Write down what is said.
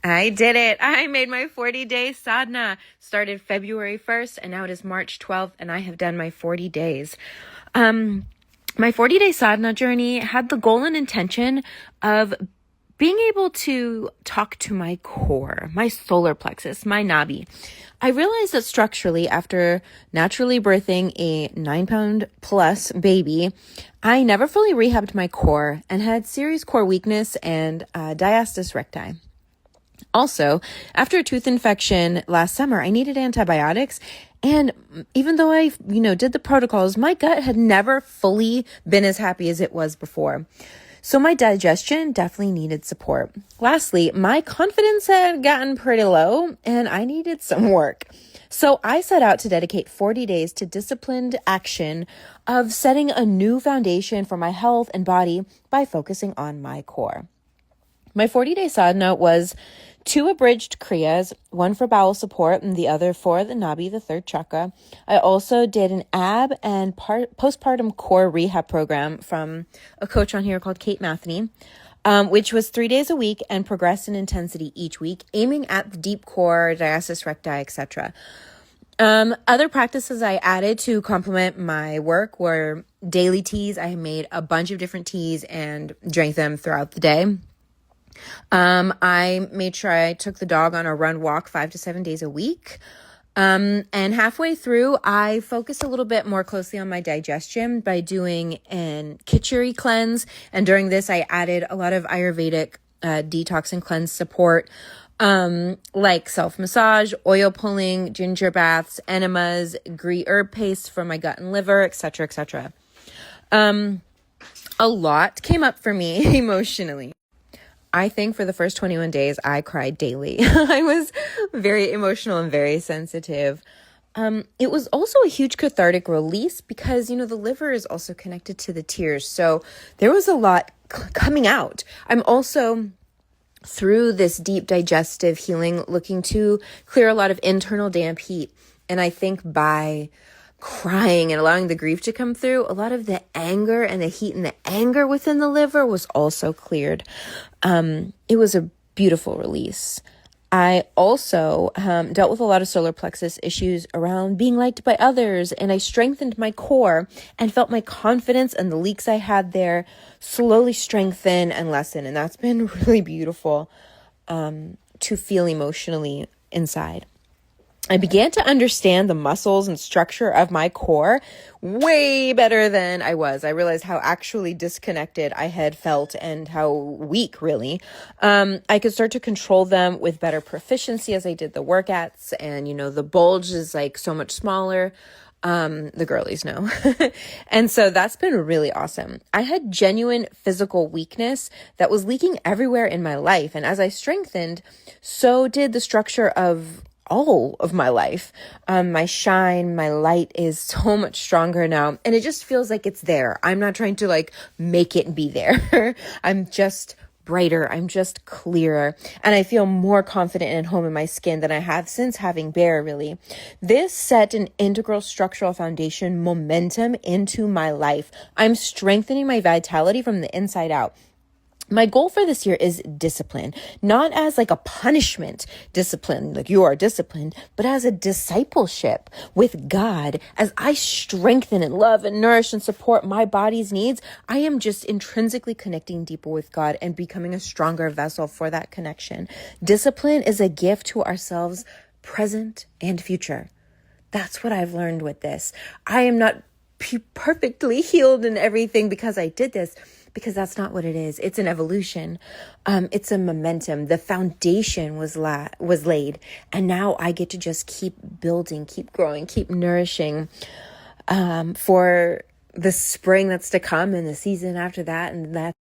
I did it. I made my 40-day sadhana. Started February 1st and now it is March 12th and I have done my 40 days. My 40-day sadhana journey had the goal and intention of being able to talk to my core, my solar plexus, my nabi. I realized that structurally, after naturally birthing a 9-pound plus baby, I never fully rehabbed my core and had serious core weakness and diastasis recti. Also, after a tooth infection last summer, I needed antibiotics. And even though I, did the protocols, my gut had never fully been as happy as it was before. So my digestion definitely needed support. Lastly, my confidence had gotten pretty low and I needed some work. So I set out to dedicate 40 days to disciplined action of setting a new foundation for my health and body by focusing on my core. My 40-day sadhana was 2 abridged kriyas, one for bowel support and the other for the nabi, the third chakra. I also did an ab and postpartum core rehab program from a coach on here called Kate Matheny, which was 3 days a week and progressed in intensity each week, aiming at the deep core, diastasis recti, etc. Other practices I added to complement my work were daily teas. I made a bunch of different teas and drank them throughout the day. I made sure I took the dog on a run walk 5 to 7 days a week. And halfway through, I focused a little bit more closely on my digestion by doing an khichdi cleanse. And during this, I added a lot of Ayurvedic detox and cleanse support, like self-massage, oil pulling, ginger baths, enemas, ghee herb paste for my gut and liver, etc., etc. A lot came up for me emotionally. I think for the first 21 days, I cried daily. I was very emotional and very sensitive. It was also a huge cathartic release because, the liver is also connected to the tears. So there was a lot coming out. I'm also, through this deep digestive healing, looking to clear a lot of internal damp heat. And I think by crying and allowing the grief to come through, a lot of the anger and the heat and the anger within the liver was also cleared. It was a beautiful release. I also dealt with a lot of solar plexus issues around being liked by others, and I strengthened my core and felt my confidence and the leaks I had there slowly strengthen and lessen. And that's been really beautiful to feel emotionally inside. I began to understand the muscles and structure of my core way better than I was. I realized how actually disconnected I had felt and how weak, really. I could start to control them with better proficiency as I did the workouts. And, the bulge is like so much smaller. The girlies know. And so that's been really awesome. I had genuine physical weakness that was leaking everywhere in my life. And as I strengthened, so did the structure of all of my life. My shine, my light is so much stronger now. And it just feels like it's there. I'm not trying to make it be there. I'm just brighter. I'm just clearer. And I feel more confident and at home in my skin than I have since having Bear, really. This set an integral structural foundation momentum into my life. I'm strengthening my vitality from the inside out. My goal for this year is discipline, not as a punishment discipline, like you are disciplined, but as a discipleship with God. As I strengthen and love and nourish and support my body's needs, I am just intrinsically connecting deeper with God and becoming a stronger vessel for that connection. Discipline is a gift to ourselves, present and future. That's what I've learned with this. I am not perfectly healed and everything because I did this, because that's not what it is. It's an evolution. It's a momentum. The foundation was laid. And now I get to just keep building, keep growing, keep nourishing for the spring that's to come and the season after that. And that